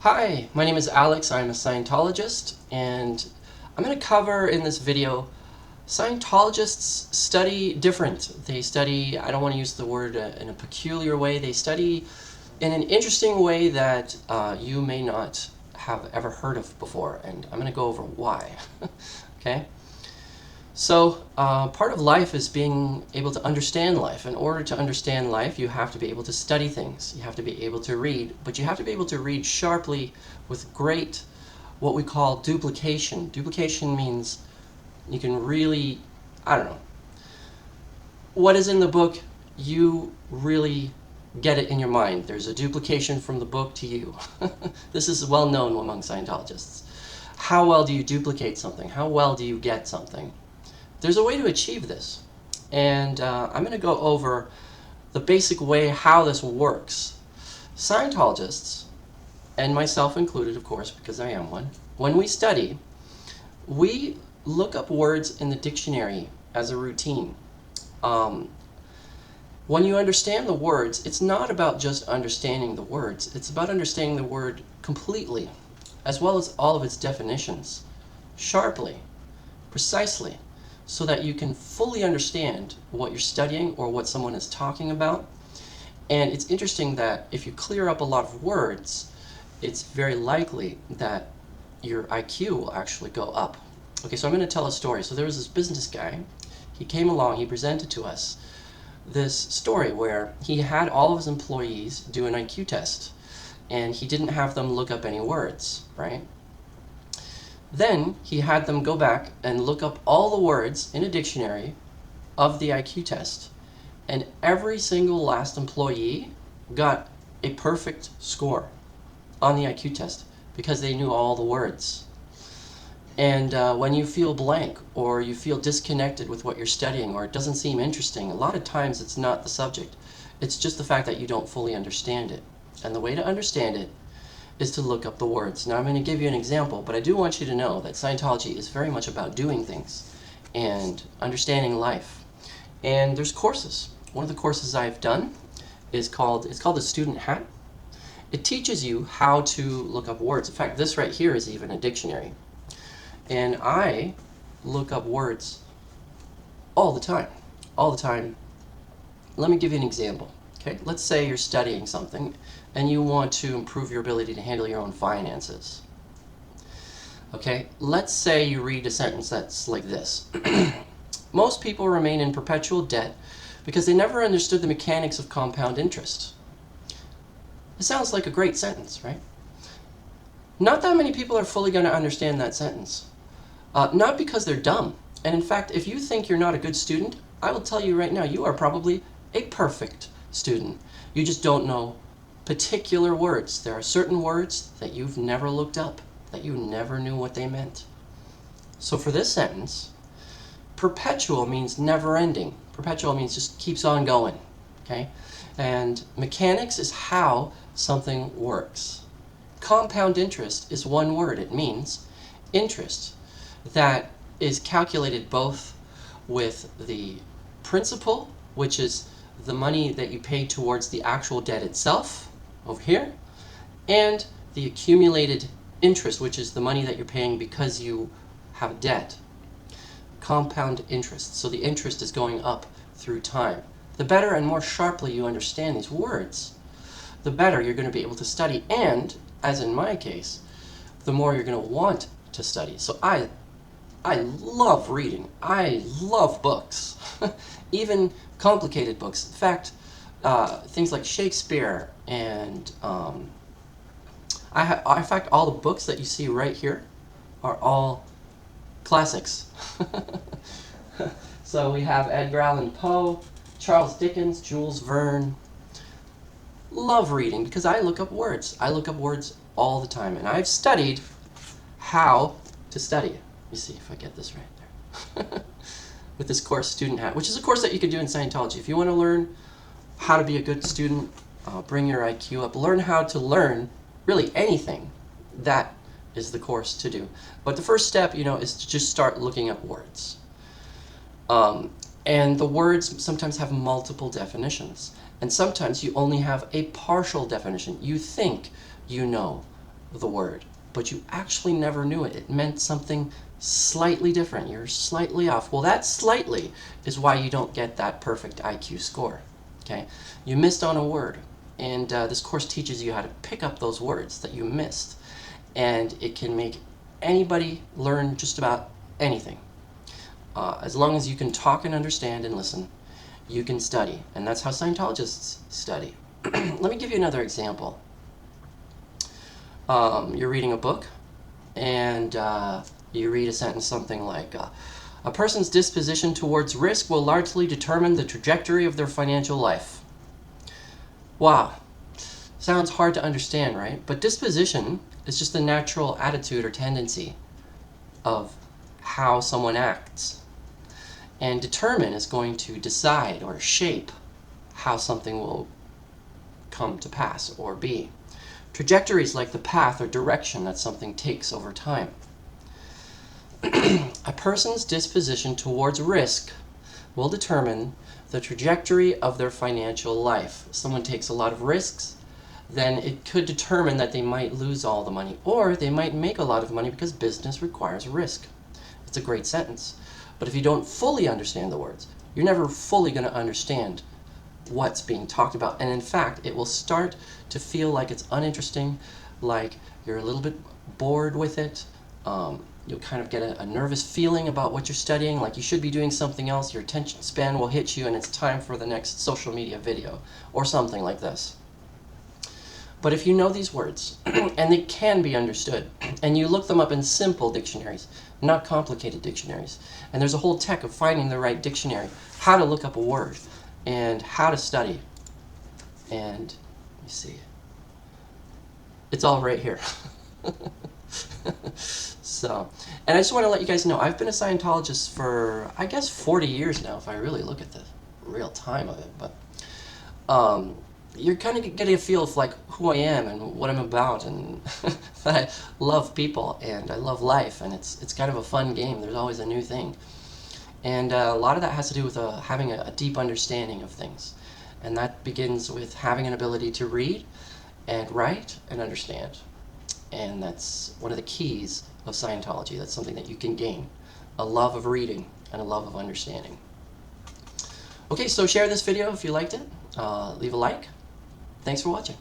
Hi, my name is Alex. I'm a Scientologist, and I'm going to cover in this video Scientologists study different. They study, I don't want to use the word in a peculiar way, they study in an interesting way that you may not have ever heard of before, and I'm going to go over why. Okay? So, part of life is being able to understand life. In order to understand life, you have to be able to study things. You have to be able to read, but you have to be able to read sharply with great, what we call duplication. Duplication means you can really, I don't know, what is in the book, you really get it in your mind. There's a duplication from the book to you. This is well known among Scientologists. How well do you duplicate something? How well do you get something? There's a way to achieve this, and I'm going to go over the basic way how this works. Scientologists, and myself included, of course, because I am one, when we study, we look up words in the dictionary as a routine. When you understand the words, it's not about just understanding the words, it's about understanding the word completely, as well as all of its definitions, sharply, precisely, so that you can fully understand what you're studying or what someone is talking about. And it's interesting that if you clear up a lot of words, it's very likely that your IQ will actually go up. Okay, so I'm going to tell a story. So there was this business guy. He came along, he presented to us this story where he had all of his employees do an IQ test, and he didn't have them look up any words, right? Then he had them go back and look up all the words in a dictionary of the IQ test, and every single last employee got a perfect score on the IQ test because they knew all the words. And when you feel blank or you feel disconnected with what you're studying or it doesn't seem interesting, a lot of times it's not the subject. It's just the fact that you don't fully understand it. And the way to understand it is to look up the words. Now I'm going to give you an example, but I do want you to know that Scientology is very much about doing things and understanding life. And there's courses. One of the courses I've done is called the Student Hat. It teaches you how to look up words. In fact, this right here is even a dictionary. And I look up words all the time. All the time. Let me give you an example. Okay, let's say you're studying something and you want to improve your ability to handle your own finances. Okay, let's say you read a sentence that's like this. Most people remain in perpetual debt because they never understood the mechanics of compound interest. It sounds like a great sentence, right? Not that many people are fully going to understand that sentence. Not because they're dumb. And in fact, if you think you're not a good student, I will tell you right now, you are probably a perfect student. You just don't know particular words. There are certain words that you've never looked up, that you never knew what they meant. So for this sentence, perpetual means never ending. Perpetual means just keeps on going. Okay? And mechanics is how something works. Compound interest is one word. It means interest that is calculated both with the principal, which is the money that you pay towards the actual debt itself, over here, and the accumulated interest, which is the money that you're paying because you have debt. Compound interest. So the interest is going up through time. The better and more sharply you understand these words, the better you're going to be able to study, and, as in my case, the more you're going to want to study. So I love reading. I love books, even complicated books. In fact, things like Shakespeare and in fact, all the books that you see right here are all classics. So we have Edgar Allan Poe, Charles Dickens, Jules Verne. Love reading because I look up words. I look up words all the time, and I've studied how to study. Let me see if I get this right there. With this course, Student Hat, which is a course that you can do in Scientology. If you want to learn how to be a good student, bring your IQ up, learn how to learn really anything, that is the course to do. But the first step, is to just start looking up words. And the words sometimes have multiple definitions. And sometimes you only have a partial definition. You think you know the word, but you actually never knew it. It meant something slightly different. You're slightly off. Well, that slightly is why you don't get that perfect IQ score. Okay? You missed on a word, and this course teaches you how to pick up those words that you missed, and it can make anybody learn just about anything. As long as you can talk and understand and listen, you can study, and that's how Scientologists study. Let me give you another example. You're reading a book, and you read a sentence something like, a person's disposition towards risk will largely determine the trajectory of their financial life. Wow. Sounds hard to understand, right? But disposition is just the natural attitude or tendency of how someone acts. And determine is going to decide or shape how something will come to pass or be. Trajectory is like the path or direction that something takes over time. A person's disposition towards risk will determine the trajectory of their financial life. If someone takes a lot of risks, then it could determine that they might lose all the money, or they might make a lot of money because business requires risk. It's a great sentence. But if you don't fully understand the words, you're never fully going to understand what's being talked about. And in fact, it will start to feel like it's uninteresting, like you're a little bit bored with it. You'll kind of get a nervous feeling about what you're studying, like you should be doing something else. Your attention span will hit you and it's time for the next social media video or something like this. But if you know these words, and they can be understood, and you look them up in simple dictionaries, not complicated dictionaries, and there's a whole tech of finding the right dictionary, how to look up a word, and how to study. And let me see. It's all right here. So, and I just want to let you guys know, I've been a Scientologist for, I guess, 40 years now, if I really look at the real time of it. But you're kind of getting a feel of like who I am and what I'm about, and that I love people and I love life, and it's kind of a fun game. There's always a new thing. And a lot of that has to do with having a deep understanding of things. And that begins with having an ability to read and write and understand. And that's one of the keys of Scientology. That's something that you can gain. A love of reading and a love of understanding. Okay, so share this video if you liked it. Leave a like. Thanks for watching.